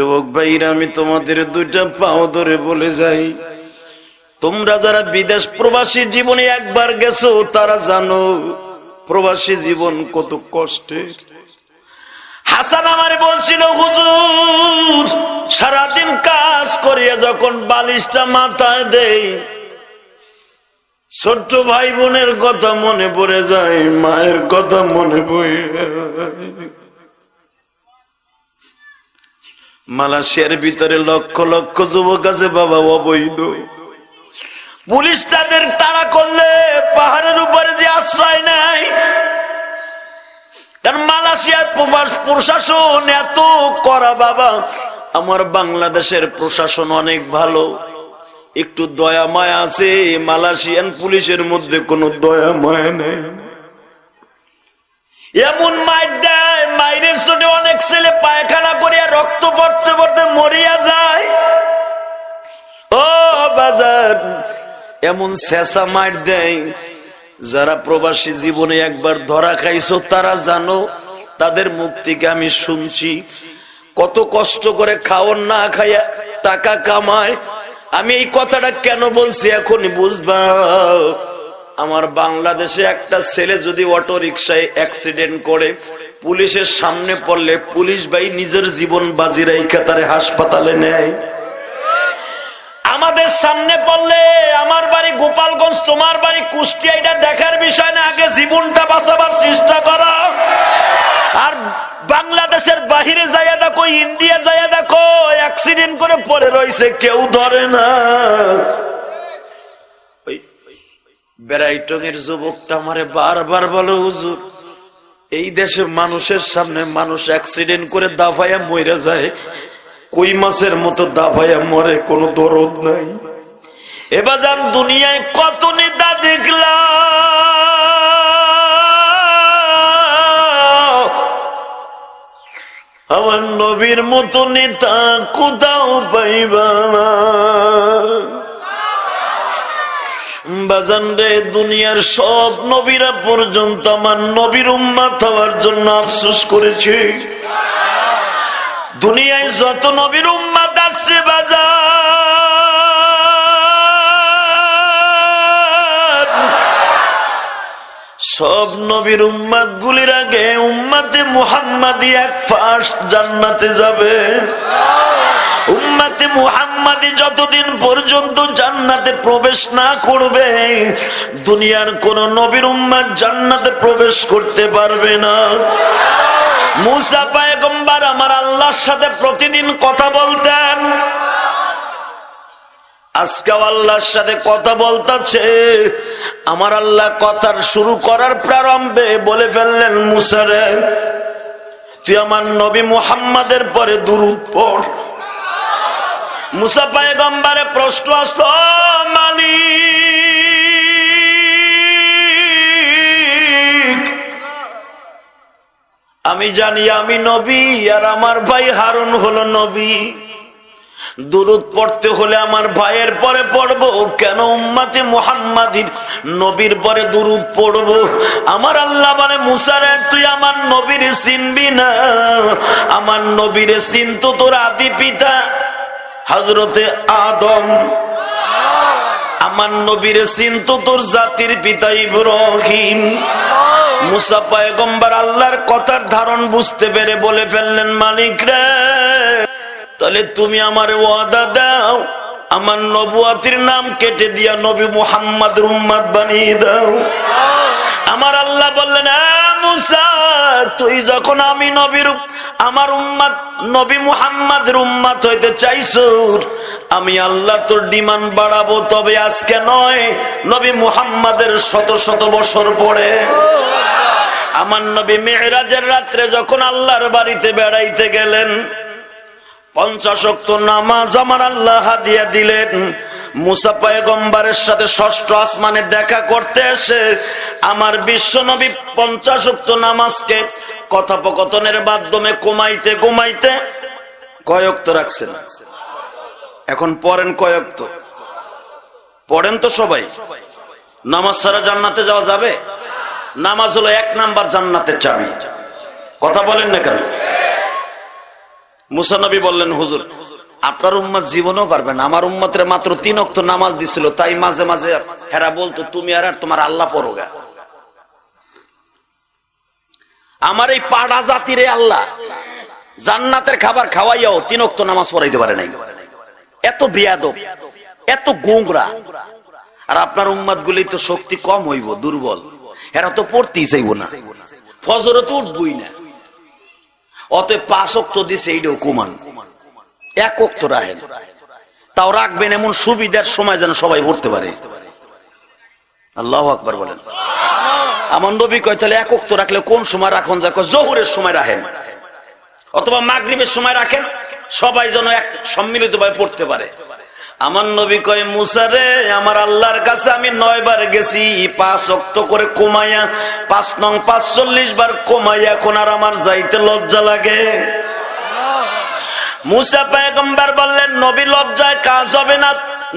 যুবক ভাইরা, আমি তোমাদের দুইটা পাও ধরে বলে যাই, তোমরা যারা বিদেশ প্রবাসী জীবনে একবার গেছো তারা জানো প্রবাসী জীবন কত কষ্টের। হাসান আমারে বলছিল, হুজুর সারাদিন কাজ করিয়া যখন বালিশটা মাথায় দেই, ছোট্ট ভাই বোনের কথা মনে পড়ে যায়, মায়ের কথা মনে পড়ে। মালয়েশিয়ার ভিতরে লক্ষ লক্ষ যুবক আছে বাবা অবৈধ। পুলিশ তাদের তাড়া করলে পাহাড়ের উপরে যে আশ্রয় নেয়, কারণ মালয়েশিয়ার প্রশাসন এত কড়া বাবা। আমার বাংলাদেশের প্রশাসন অনেক ভালো, একটু দয়া মায়া আছে। মালয়েশিয়ান পুলিশের মধ্যে কোনো দয়া মায়া নেই। এমন মাইর দেয়, মাইরের চোটে অনেক ছেলে পায়খানা করিয়া রক্ত পড়তে পড়তে মরিয়া যায়। ও বাজার, এমন শেষা মাইর দেয়। যারা প্রবাসী জীবনে একবার ধরা খাইছো তারা জানো, তাদের মুখ থেকে আমি শুনছি কত কষ্ট করে খাওয়ার না খাইয়া টাকা কামায়। আমি এই কথাটা কেন বলছি এখনই বুঝবা। আমার বাংলাদেশে একটা ছেলে যদি অটো রিক্সায় অ্যাক্সিডেন্ট করে পুলিশের সামনে পড়লে পুলিশ ভাই নিজের জীবন বাজি রাইখা তারে হাসপাতালে নেয়। আমাদের সামনে পড়লে, আমার বাড়ি গোপালগঞ্জ, তোমার বাড়ি কুষ্টিয়া, এটা দেখার বিষয় না, আগে জীবনটা বাঁচাবার চেষ্টা করা। আর বাংলাদেশের বাহিরে যাইয়া দেখো, ইন্ডিয়া যাইয়া দেখো, অ্যাক্সিডেন্ট করে পড়ে রয়েছে, কেউ ধরে না। বেড়াইটঙের যুবকটা আমারে বারবার বলে, হুজুর এই দেশে মানুষের সামনে মানুষ অ্যাক্সিডেন্ট করে দাফাইয়া মরে যায়, কই মাছের মতো দাফাইয়া মরে, কোনো দরদ নাই। এবার যান দুনিয়ায় কত নেতা দেখলাম, আমার নবীর মতো নেতা কোথাও পাইবা না। বাজান রে, দুনিয়ার সব নবীরা পর্যন্ত আমার নবীর উম্মত হওয়ার জন্য আফসোস করেছে। দুনিয়ায় যত নবীর উম্মত আসছে বাজার, সব নবীর উম্মত গুলির আগে উম্মতে মুহাম্মাদি এক ফার্স্ট জান্নাতে যাবে। উম্মতে মুহাম্মাদি যতদিন পর্যন্ত জান্নাতে প্রবেশ না করবে, দুনিয়ার কোন নবীর উম্মত জান্নাতে প্রবেশ করতে পারবে না। মুসা পয়গম্বর আমার আল্লাহর সাথে প্রতিদিন কথা বলতেন, আজকেও আল্লাহর সাথে কথা বলতেছে। আমার আল্লাহ কথার শুরু করার প্রারম্ভে বলে ফেললেন, মুসা রে, তুই আমার নবী মুহাম্মাদের পরে দুরূদ পড়। মুসা পয়গম্বরের প্রশ্ন আসলো, মালিক আমি জানি আমি নবী আর আমার ভাই হারুন হলো নবী, দুরূদ পড়তে হলে আমার ভাইয়ের পরে পড়বো কেন উম্মতে মুহাম্মাদির নবীর পরে দুরূদ পড়বো? আমার আল্লাহ বলে, মুসা রে, তুই আমার নবীর চিনবি না, আমার নবীর চিনতো তোর আদি পিতা হযরতে আদম, আমার নবীর চিনতো তোর জাতির পিতা ইব্রাহিম। মুসা পয়গম্বর আল্লাহর কথার ধারণ বুঝতে পেরে বলে ফেললেন, মালিক রে, তাহলে তুমি আমার ওয়াদা দাও, আমার নবুয়াতির নাম কেটে দিয়া নবী মুহাম্মাদের উম্মত বানিয়ে দাও। আমার আল্লাহ বললেন, মুসা, তুই যখন আমি নবীর আমার উম্মত নবী মুহাম্মাদের উম্মত হইতে চাইছো, আমি আল্লাহ তোর ডিমান্ড বাড়াবো, তবে আজকে নয়, নবী মুহাম্মাদের শত শত বছর পরে। আমার নবী মেরাজের রাত্রে যখন আল্লাহর বাড়িতে বেড়াইতে গেলেন, 50 ওয়াক্ত নামাজ আমার আল্লাহ হাদিয়া দিলেন। মুসা পয়গম্বরের সাথে ষষ্ঠ আসমানে দেখা করতে এসে আমার বিশ্ব নবী 50 ওয়াক্ত নামাজকে কথোপকথনের মাধ্যমে কমাইতে কমাইতে কয় ওয়াক্ত রাখছেন? এখন পড়েন কয় ওয়াক্ত? পড়েন তো সবাই। নামাজ ছাড়া জান্নাতে যাওয়া যাবে? নামাজ হলো 1 নাম্বার জান্নাতের চাবি। কথা বলেন না কেন? মুসা নবী বললেন, হুজুর আপনার উম্মত জীবনও পারবে না, আমার উম্মতের মাত্র 3 ওয়াক্ত নামাজ দিছিল, তাই মাঝে মাঝে হেরা বলতো তুমি আর তোমার আল্লাহ পড়োগা। আমার এই পাড়া জাতিরে আল্লাহ জান্নাতের খাবার খাওয়াইয়াও 3 ওয়াক্ত নামাজ পড়াইতে পারে নাই। এত বেয়াদব, এত গোংরা। আর আপনার উম্মত গুলি তো শক্তি কম হইব, দুর্বল, এরা তো পড়তেই চাইব না, ফজরে তো উঠবই না, অতএব 5 ওয়াক্ত দিছে এইটাও কমান, 1 ওয়াক্ত রাখেন, তাও রাখবেন এমন সুবিধার সময় যেন সবাই পড়তে পারে। আল্লাহু আকবার বলেন। আমার নবী কয় তাহলে 1 ওয়াক্ত রাখলে কোন সময় রাখুন? যা জোহরের সময় রাখেন অথবা মাগরিবের সময় রাখেন, সবাই যেন এক সম্মিলিত ভাবে পড়তে পারে। আমার নবী কয়, মুসা রে, আমার আল্লাহর কাছে আমি 9 বার গেছি 5 ওয়াক্ত করে কমাইয়া, 5 নং 45 বার কমাইয়া, এখন আর আমার যাইতে লজ্জা লাগে। মুসা পয়গম্বর বললেন, নবী লজ্জায় কাজ হবে না,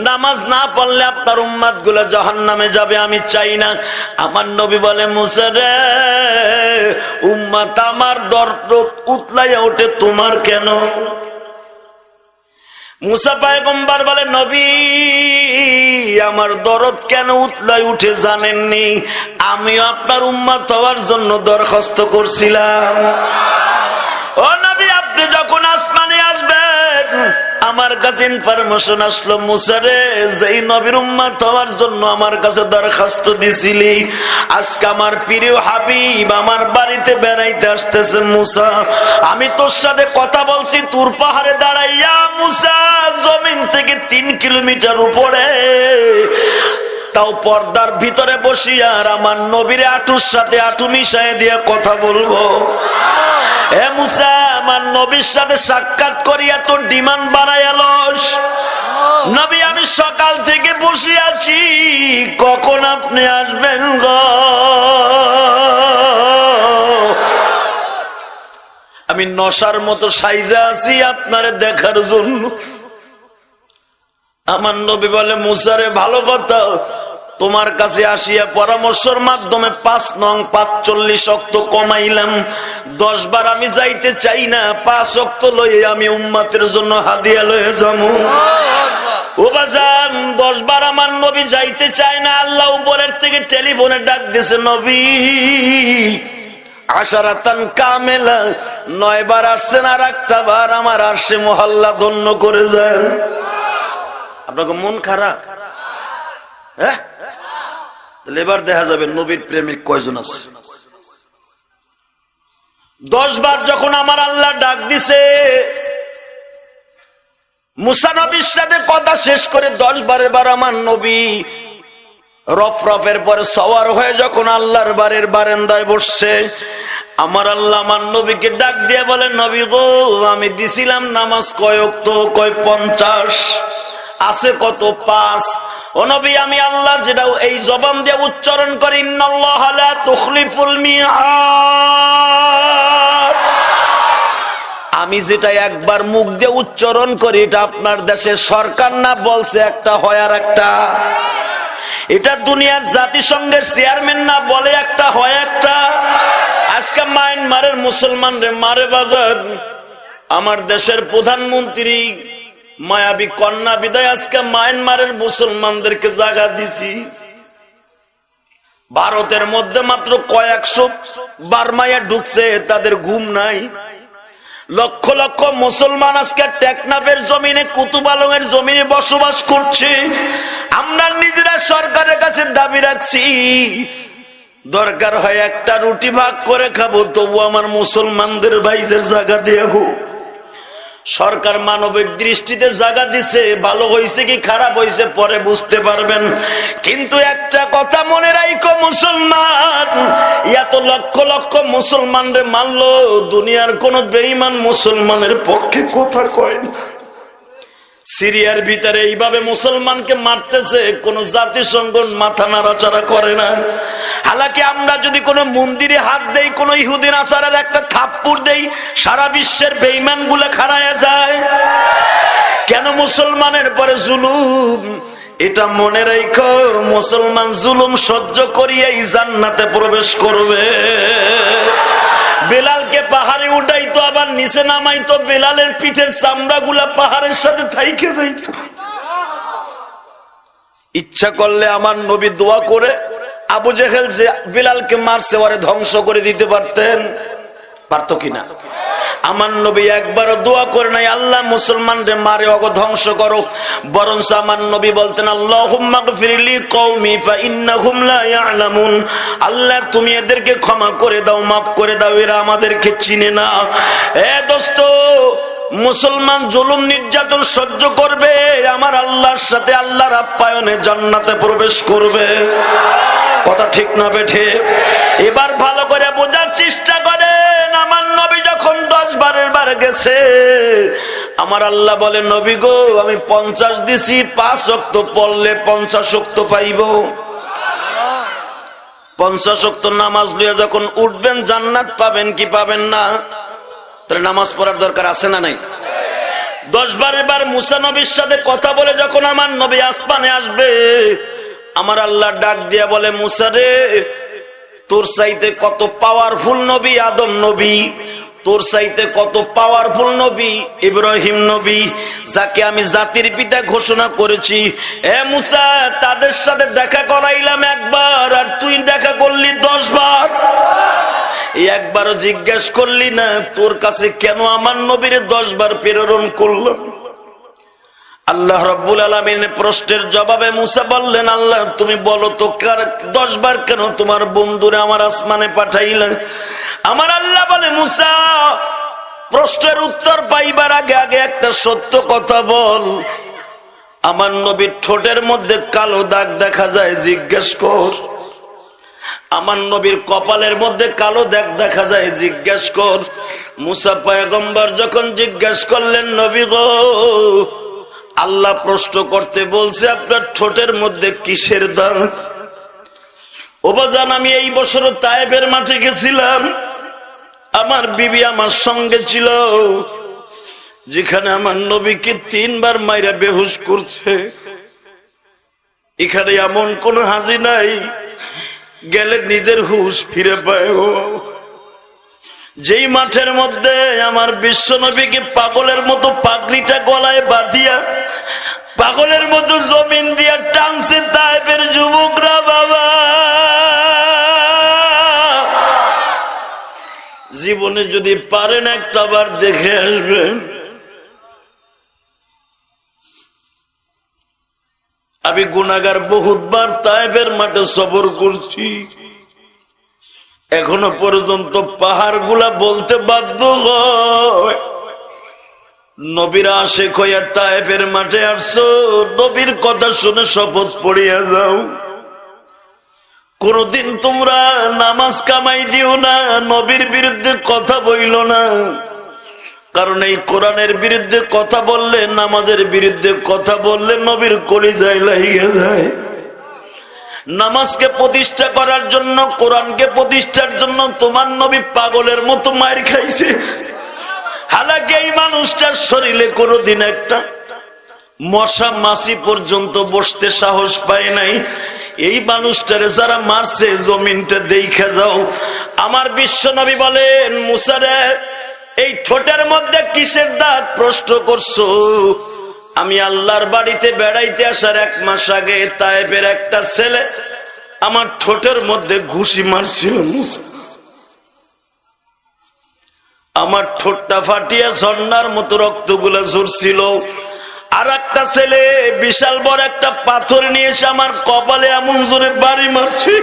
নামাজ না পড়লে আপনার উম্মত গুলা জাহান্নামে যাবে, আমি চাই না। আমার নবী বলে, মুসা রে, উম্মত আমার দরদ উতলাইয়া ওঠে, তোমার কেন? মুসা পয়গম্বর বলে, নবী আমার দরদ কেন উতলাই উঠে জানেননি? আমিও আপনার উম্মত হওয়ার জন্য দরখাস্ত করছিলাম। ও নবী, আপনি যখন আসমানে আসবেন আমার কাছে ইনফরমেশন আসলো, মুসা রে, যেই নবীর উম্মত হওয়ার জন্য আমার কাছে দরখাস্ত দিছিলি, আজকে আমার প্রিয় হাবিব আমার বাড়িতে বেড়াইতে আসতেছে। মুসা, আমি তোর সাথে কথা বলছি তুর পাহাড়ে দাঁড়াইয়া, মুসা জমিন থেকে 3 কিলোমিটার উপরে, তাও পর্দার ভিতরে বসিয়া আর আমার নবীর আঁটুর সাথে আঁটু মিশাই দিয়ে কথা বলবো। হে মুসা, আমার নবীর সাথে সাক্ষাৎ করিয়া তোর ডিমান্ড বাড়াইয়ালস। নবী, আমি সকাল থেকে বসে আছি, কখন আপনি আসবেন গো? আমি নশার মতো সাইজা আছি আপনারে দেখার জন্য। আমার নবী বলে, মুসা রে, ভালো কথা, তোমার কাছে আসিয়া পরামর্শের মাধ্যমে 5 নং 45 ওয়াক্ত কমাইলাম। 10 বার আমি যাইতে চাই না, 5 ওয়াক্ত লয়ে আমি উম্মতের জন্য হাদিয়া লয়ে যাবো। ও বাজান, 10 বার আমার নবী যাইতে চায় না, আল্লাহ উপরের থেকে টেলিফোনে ডাক দিছে, নবী আশারাতান কামেলা, 9 বার আসছেন, আর একটা বার আমার আরশে মহল্লা ধন্য করে যায়। আপনাকে মন খারাপ? হ্যাঁ, তাহলে এবার দেখা যাবে নবীর প্রেমিক কয়জন আছে। 10 বার যখন আমার আল্লাহ ডাক দিছে, মুসা নবীর সাথে কথা শেষ করে 10 বার এবার আমার নবী রফরফের পরে সওয়ার হয়ে যখন আল্লাহর বাড়ির বারান্দায় বসছে, আমার আল্লাহ আমার নবীকে ডাক দিয়ে বলে, নবী গো, আমি দিছিলাম নামাজ কয় ওয়াক্ত? কয় 50। আছে কত? 5। ও নবী, আমি আল্লাহ যেটা এই জবান দিয়ে উচ্চারণ করি, ইন্নাল্লাহা লা তুখলিফুল মিআদ, আমি যেটা একবার মুখ দিয়ে উচ্চারণ করি, এটা আপনার দেশের সরকার না বলছে একটা হয় আর একটা, এটা দুনিয়ার জাতিসংঘের চেয়ারম্যান না বলে একটা হয় একটা। আজকে মায়ানমারের মুসলমান রে মারে বাজার, আমার দেশের প্রধানমন্ত্রী মায়াবী কন্যা বিদায় আজকে মায়ানমারের মুসলমানদেরকে জায়গা দিছি। ভারতের মধ্যে মাত্র কয়েকশো বার্মায় ঢুকছে, তাদের ঘুম নাই। লক্ষ লক্ষ মুসলমান আজকে টেকনাফের জমিনে, কুতুবালংয়ের জমিনে বসবাস করছে। আমরা নিজেরা সরকারের কাছে দাবি রাখছি, দরকার হয় একটা রুটি ভাগ করে খাবো, তবু আমার মুসলমানদের ভাইদের জায়গা দিয়ে হোক। সরকার মানবিক দৃষ্টিতে জায়গা দিছে, ভালো হয়েছে কি খারাপ হয়েছে পরে বুঝতে পারবেন। কিন্তু একটা কথা মনে রাখো, মুসলমান এত লক্ষ লক্ষ মুসলমানরে মানলো, দুনিয়ার কোন বেঈমান মুসলমানের পক্ষে কথা কয় না। সিরিয়ার ভিতরে এইভাবে মুসলমানকে মারতেছে, কোন জাতিসংঘ মাথা নাড়াচাড়া করে না। হালাকি আমরা যদি কোন মন্দিরে হাত দেই, কোন ইহুদি নাসারার একটা থাপ্পড় দেই, সারা বিশ্বের বেঈমান গুলো খাড়ায়া যায়। কেন মুসলমানের পরে জুলুম? এটা মনে রাখো, মুসলমান জুলুম সহ্য করিয়াই জান্নাতে প্রবেশ করবে। বেলালকে পাহাড়ে উঠাইতো আবার নিচে নামাইতো, বেলালের পিঠের চামড়া গুলা পাহাড়ের সাথে থাইকে যাইত। ইচ্ছা করলে আমার নবী দোয়া করে আবু জেহেল যে বেলালকে মারছে ওরে ধ্বংস করে দিতে পারতেন, পারতো কিনা? আমার নবী একবারও দোয়া করে নাই আল্লাহ মুসলমানদের মারে ওকে ধ্বংস করো, বরঞ্চ আমার নবী বলতেন আল্লাহুম্মা গফিরলি কওমি ফা ইন্নাহুম লা ইয়ালামুন, আল্লাহ তুমি এদেরকে ক্ষমা করে দাও, মাফ করে দাও, এরা আমাদেরকে চিনে না। এ দোস্ত, মুসলমান জুলুম নির্যাতন সহ্য করবে, আমার আল্লাহর সাথে আল্লাহর আপ্যায়নে জান্নাতে প্রবেশ করবে। কথা ঠিক না বেঠে? এবার ভালো করে বোঝার চেষ্টা করেন। আমার নবী যখন 10 বারের বার গেছে, আমার আল্লাহ বলে নবী গো আমি 50 দিছি, 5 ওয়াক্ত পড়লে 50 ওয়াক্ত পাইব। 50 ওয়াক্ত নামাজ লইয়া যখন উঠবেন জান্নাত পাবেন কি পাবেন না? তাহলে নামাজ পড়ার দরকার আছে না নাই? 10 বারের বার মুসা নবীর সাথে কথা বলে যখন আমার নবী আসমানে আসবে, আমার আল্লাহ ডাক দিয়া বলে মুসা রে, তোর চাইতে কত পাওয়ারফুল নবী আদম নবী, তোর চাইতে কত পাওয়ারফুল নবী ইব্রাহিম নবী, যাকে আমি জাতির পিতা ঘোষণা করেছি। এ মুসা, তাদের সাথে দেখা করাইলাম একবার, আর তুই দেখা করলি 10 বার। একবারও জিজ্ঞেস করলি না তোর কাছে কেন আমার নবীর 10 বার প্রেরণ করলাম? আল্লাহ রাব্বুল আলামিনের প্রশ্নের জবাবে মুসা বললেন আল্লাহ তুমি বলো তো 10 বার কেন তোমার বন্ধুরে আমার আসমানে পাঠাইলে? আমার আল্লাহ বলে মুসা, প্রশ্নের উত্তর পাইবার আগে আগে একটা সত্য কথা বল, আমার নবীর ঠোঁটের মধ্যে কালো দাগ দেখা যায়, জিজ্ঞেস কর। আমার নবীর কপালের মধ্যে কালো দাগ দেখা যায়, জিজ্ঞেস কর। মুসা পয়গম্বর যখন জিজ্ঞেস করলেন নবী গো, আল্লাহ প্রশ্ন করতে বলছে আপনার ঠোঁটের মধ্যে কিসের দাগ? ও বাজান, আমি এই বছর তায়েফের মাঠে গেছিলাম, আমার বিবি আমার সঙ্গে ছিল, যেখানে আমার নবীকে 3 বার মাইরা বেহুশ করছে। এখানে এমন কোন হাজি নাই গেলে নিজের হুশ ফিরে পায়। যেই মাঠের মধ্যে আমার বিশ্ব নবীকে পাগলের মতো পাগড়িটা গলায় বাঁধিয়া পাগলের মতো জমিন দিয়া টানছে তায়েফের যুবকরা, বাবা জীবনে যদি পারেন একটা বার দেখে আসবেন। আমি গুনাহগার বহুতবার তায়েফের মাঠে সফর করছি, এখনো পর্যন্ত পাহাড় গুলা বলতে বাধ্য হয় নবীর আশিক হইয়া তায়েফের মাঠে আসছো, নবীর কথা শুনে শপথ পড়িয়া যাও, কোনদিন তোমরা নামাজ কামাই দিও না, নবীর বিরুদ্ধে কথা বইল না। কারণ এই কোরআনের বিরুদ্ধে কথা বললে, নামাজের বিরুদ্ধে কথা বললে নবীর কলিজায় লাগিয়ে যায়। নামাজকে প্রতিষ্ঠা করার জন্য, কোরআনকে প্রতিষ্ঠার জন্য তোমার নবী পাগলের মতো মার খাইছে। হালাকি এই মানুষটার শরীরে কোনদিন একটা মশা মাছি পর্যন্ত বসতে সাহস পায় নাই। এই মানুষটারে যারা মারছে জমিনটা দেখা যাও। আমার বিশ্ব নবী বলেন মুসা রে, এই ঠোঁটের মধ্যে কিসের দাগ প্রশ্ন করছো? আমি আল্লাহর বাড়িতে বেড়াইতে আসার 1 মাস আগে তায়েফের একটা ছেলে আমার ঠোঁটের মধ্যে ঘুষি মারছিল। আমার ঠোঁটটা ফাটিয়া ঝর্ণার মতো রক্তগুলো ঝরছিল। আর একটা ছেলে বিশাল বড় একটা পাথর নিয়ে এসে আমার কপালে এমন জোরে বাড়ি মারছে,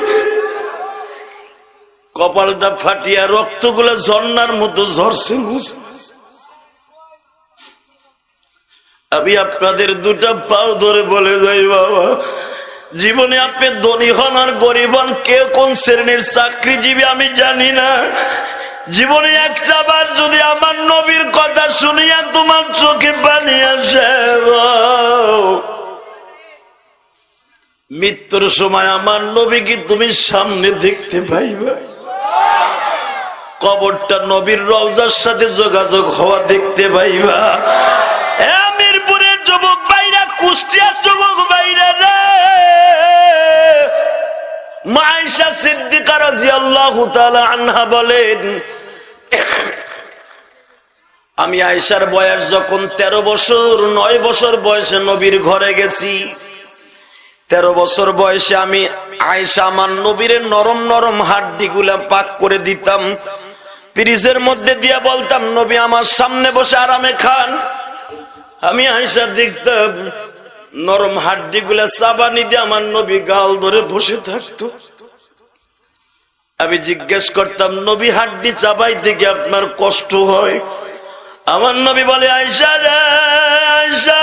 কপালটা ফাটিয়া রক্তগুলো ঝর্ণার মতো ঝরছে। আমি আপনাদের 2টা পাও ধরে বলে যাই বাবা, জীবনে আপনি ধনী হন আর গরিব হন, কে কোন শ্রেণীর চাকরিজীবী আমি জানি না, জীবনে একটা বার যদি আমার নবীর কথা শুনিয়া তোমার চোখে পানি আসে, মৃত্যুর সময় আমার নবীকে তুমি সামনে দেখতে পাইবা, কবরটা নবীর রওজার সাথে যোগাযোগ হওয়া দেখতে পাইবা। মিরপুরের যুবক ভাইরা, কুষ্টিয়ার যুবক ভাইরা রে, মা আয়েশা সিদ্দিকা রাদিয়াল্লাহু তাআলা আনহা বলেন আমি আয়েশার বয়স যখন 13 বছর, 9 বছর বয়সে নবীর ঘরে গেছি। 13 বছর বয়সে আমি আয়েশা আমার নবীর নরম নরম হাড্ডি গুলা পাক করে দিতাম, ফ্রিজের মধ্যে দিয়া বলতাম নবী আমার সামনে বসে আরামে খান। আমি আয়েশা দেখতাম নরম হাড্ডি গুলা চাবানি দিয়ে আমার নবী গাল ধরে বসে থাকতো। আমি জিজ্ঞেস করতাম নবী হাড্ডি চাবাইতে কি আপনার কষ্ট হয়? আমার নবী বলে আয়েশা রে আয়েশা,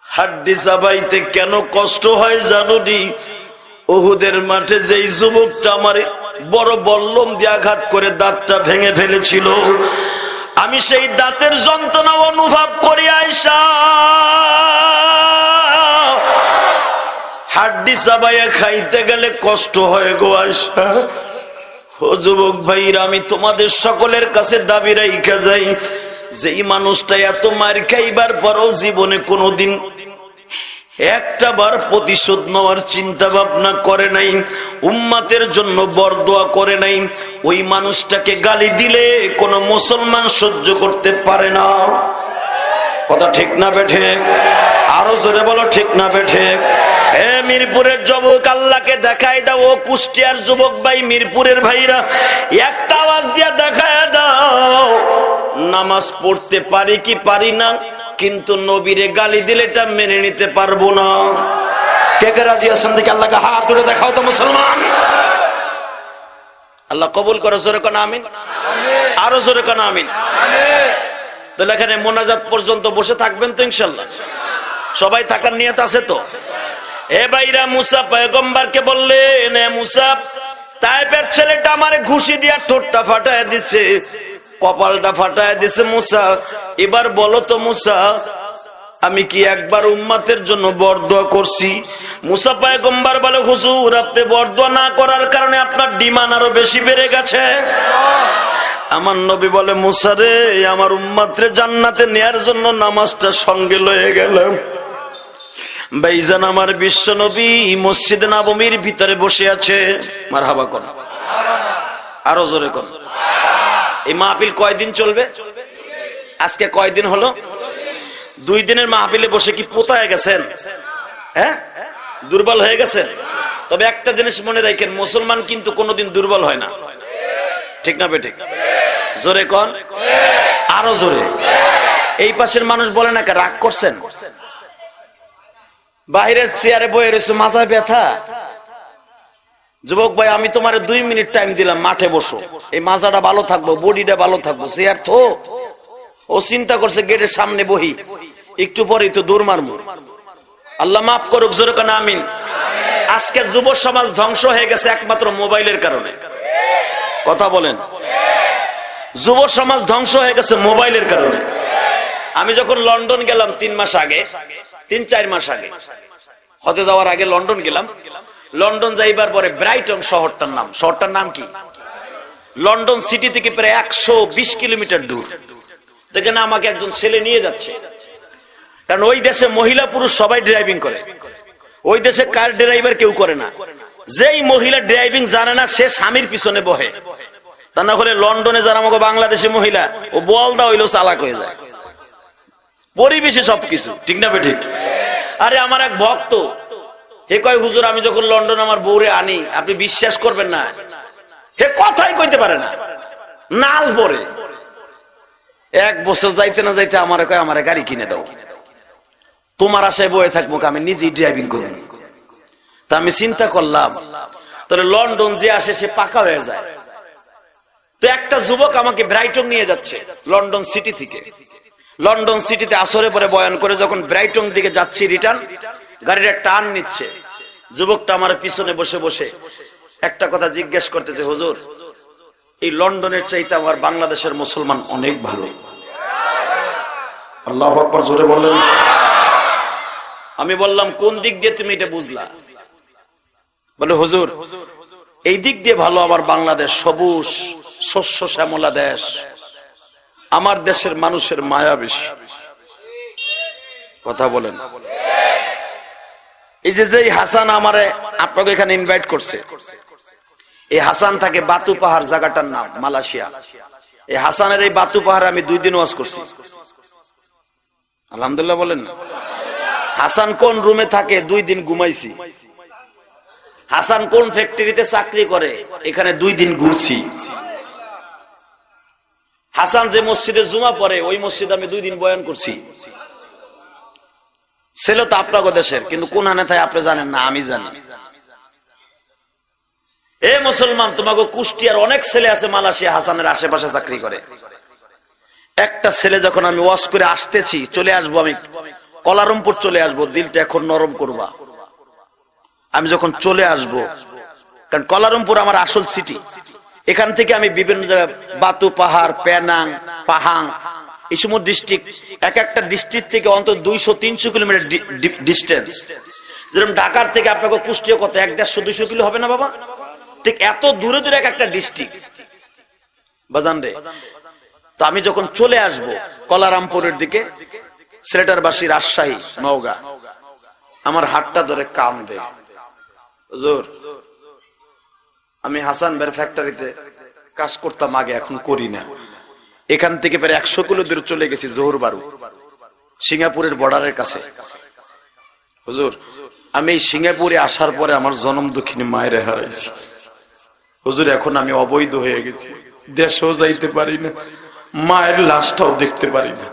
হাড্ডি চাবাইতে কেন কষ্ট হয় জানো নি? উহুদের মাঠে যেই যুবকটা আমার বড় বল্লম দিয়ে আঘাত করে দাঁতটা ভেঙে ফেলেছিল, আমি সেই দাঁতের যন্ত্রণা অনুভব করি আয়েশা। হাড্ডি চাবাইয়া খাইতে গেলে কষ্ট হয় গো আয়েশা। ও যুবক ভাইরা, আমি তোমাদের সকলের কাছে দাবি রাইখা যাই, যেই মানুষটা এত মার খাইবার পরও জীবনে কোনোদিন একটা বার প্রতিশোধ নেওয়ার চিন্তা ভাবনা করে নাই, উম্মতের জন্য বরদোয়া করে নাই, ওই মানুষটাকে গালি দিলে কোন মুসলমান সহ্য করতে পারে না। কথা ঠিক না বেঠে? আরো জোরে বলো ঠিক না বেঠে? এ মিরপুরের যুবক, আল্লাহকে দেখাই দাও। ও কুষ্টিয়ার যুবক ভাই, মিরপুরের ভাইরা, একটা আওয়াজ দিয়া দেখায় দাও নামাজ পড়তে পারি কি পারি না, কিন্তু নবীরে গালি দিলে এটা মেনে নিতে পারবো না। কে কে রাজি আছেন দেখি আল্লাহকে হাত ধরে দেখাও তো মুসলমান। আল্লাহ কবুল করে, জোরে কোন আমিন, আরো জোরে কোন আমিন। তাহলে এখানে মোনাজাত পর্যন্ত বসে থাকবেন তো ইনশাল্লাহ? সবাই থাকার নিয়ত আছে তো? এ ভাইরা, মুসা পয়গম্বরকে বললেন, এ মুসা, তাইফের ছেলেটা আমারে ঘুষি দিয়া ঠোঁটটা ফাটায় দিছে, কপালটা ফাটায় দিছে। মুসা, এবার বলো তো মুসা, আমি কি একবার উম্মতের জন্য বরদোয়া করছি? মুসা পয়গম্বর বলে, হুজুর আপনি বরদোয়া না করার কারণে আপনার ডিমান্ড আরো বেশি বেড়ে গেছে। আমার নবী বলে, মুসা রে, আমার উম্মতরে জান্নাতে নেয়ার জন্য নামাজটা সঙ্গে লয়ে গেলাম। ভাইজান, আমার বিশ্ব নবী মসজিদে নববীর ভিতরে বসে আছে। মারহাবা কর, আরো জোরে কর। এই মাহফিল কয়দিন চলবে? আজকে কয়দিন হলো? 2 দিনের মাহফিলে বসে কি পোতায় গেছেন? হ্যাঁ, দুর্বল হয়ে গেছেন? তবে একটা জিনিস মনে রাখেন, মুসলমান কিন্তু কোনোদিন দুর্বল হয় না। ঠিক না বেঠিক? জোরে কন, আরো জোরে। এই পাশের মানুষ বলে না কে রাগ করছেন? বাইরের চেয়ারে বয়ে রয়েছে, মাথা ব্যথা। যুবক ভাই, আমি তোমার 2 মিনিট টাইম দিলাম, মাঠে বসো, এই মাজাটা ভালো থাকবো, বডিটা ভালো থাকবো। চেয়ার থো, ও চিন্তা করছে গেটের সামনে বহি, একটু পরেই তো দৌড় মারবো। আল্লাহ মাফ করুক, জোরে কোন আমিন। আজকে যুব সমাজ ধ্বংস হয়ে গেছে একমাত্র মোবাইলের কারণে। কথা বলেন, যুব সমাজ ধ্বংস হয়ে গেছে মোবাইলের কারণে। আমি যখন লন্ডন গেলাম 3 মাস আগে, 3-4 মাস আগে, হতে যাওয়ার আগে লন্ডন গেলাম। লন্ডন যাইবার পরে ব্রাইটন শহরটার নাম কি? লন্ডন সিটি থেকে প্রায় 120 কিলোমিটার দূর। দেখেন আমাকে একজন ছেলে নিয়ে যাচ্ছে, কারণ ওই দেশে মহিলা পুরুষ সবাই ড্রাইভিং করে। ওই দেশে কার ড্রাইভার কেউ করে না। যেই মহিলা ড্রাইভিং জানে না সে স্বামীর পিছনে বহে। তা না হলে লন্ডনে যারা আমাকে বাংলাদেশে মহিলা, ও বলদা হইলো চালাক হয়ে যায়। পরিবেশে সবকিছু, ঠিক না বেঠিক? আরে আমার এক ভক্ত, হে কয়, হুজুর আমি যখন লন্ডন আমার বউরে আনি, আপনি বিশ্বাস করবেন না, হে কথাই কইতে পারে না, নাল পরে। 1 বছর যাইতে না যাইতে আমারে কয়, আমারে গাড়ি কিনে দাও, তোমার আশায় বয়ে থাকবো, আমি নিজেই ড্রাইভিং করব। তা আমি চিন্তা করলাম, তাহলে লন্ডন যে আসে সে পাকা হয়ে যায়। তো একটা যুবক আমাকে ব্রাইটন নিয়ে যাচ্ছে লন্ডন সিটি থেকে। লন্ডন সিটিতে আসরে পরে বয়ান করে যখন ব্রাইটন দিকে যাচ্ছি, রিটার্ন গাড়িটা টার্ন নিচ্ছে, যুবকটা আমার পিছনে বসে বসে একটা কথা জিজ্ঞেস করতেছে, হুজুর এই লন্ডনের চাইতে আমার বাংলাদেশের মুসলমান অনেক ভালো। আল্লাহু আকবার, জোরে বললেন। আমি বললাম, কোন দিক দিয়ে তুমি এটা বুঝলা? বলে, হুজুর এই দিক দিয়ে ভালো, আমার বাংলাদেশ সবুজ শস্য শ্যামলা দেশ, আমার দেশের মানুষের মায়া বেশি। কথা বলেন। এই যে হাসান আমারে আপনাকে এখানে ইনভাইট করছে, এই হাসান থাকে বাতু পাহাড়, জায়গাটার নাম মালয়েশিয়া। এই হাসানের এই বাতু পাহাড়ে আমি 2 দিন ওয়াজ করছি। আলহামদুলিল্লাহ বলেন না। হাসান কোন রুমে থাকে 2 দিন ঘুমাইছি। হাসান কোন ফ্যাক্টরিতে চাকরি করে এখানে 2 দিন ঘুরছি। হাসান যে মসজিদে জুমা পড়ে ওই মসজিদে আমি 2 দিন বয়ান করছি। ছেলে তো আপনাগো দেশের, কিন্তু কোন হানে থাকে আপনি জানেন না, আমি জানি। এ মুসলমান, তোমাকে কুষ্টিয়ার অনেক ছেলে আছে মালয়েশিয়া হাসানের আশেপাশে চাকরি করে। একটা ছেলে যখন আমি ওয়াজ করে আসতেছি, চলে আসবো আমি কলারামপুর চলে আসবো, দিলটা এখন নরম করবা। আমি যখন চলে আসবো, কারণ কলারামপুর আমার আসল সিটি, এখান থেকে আমি বিভিন্ন জায়গায় বাতু পাহাড়, পেনাং, পাহাং, এই সমস্ত ডিস্ট্রিক্ট, এক একটা ডিস্ট্রিক্ট থেকে অন্তত 200-300 কিলোমিটার ডিস্টেন্স। যেরকম ঢাকার থেকে আপনাকে কুষ্টিয়া কত 150-200 কিলো হবে না বাবা? ঠিক এত দূরে দূরে এক একটা ডিস্ট্রিক্ট বাজান রে। তো আমি যখন চলে আসব কলারামপুরের দিকে, সিলেটের বাসী, রাজশাহী, নওগাঁ, আমার হাতটা ধরে কাম দেয়, হুজুর আমি হাসান ভাইয়ের ফ্যাক্টরিতে কাজ করতাম আগে, এখন করি না। এখান থেকে প্রায় 100 কিলো দূরে চলে গেছি, জোহর বারু, সিঙ্গাপুরের বর্ডারের কাছে। হুজুর আমি এই সিঙ্গাপুরে আসার পরে আমার জনম দক্ষিণে মায়ের হারাইছি। হুজুর এখন আমি অবৈধ হয়ে গেছি, দেশেও যাইতে পারি না, মায়ের লাশটাও দেখতে পারি না,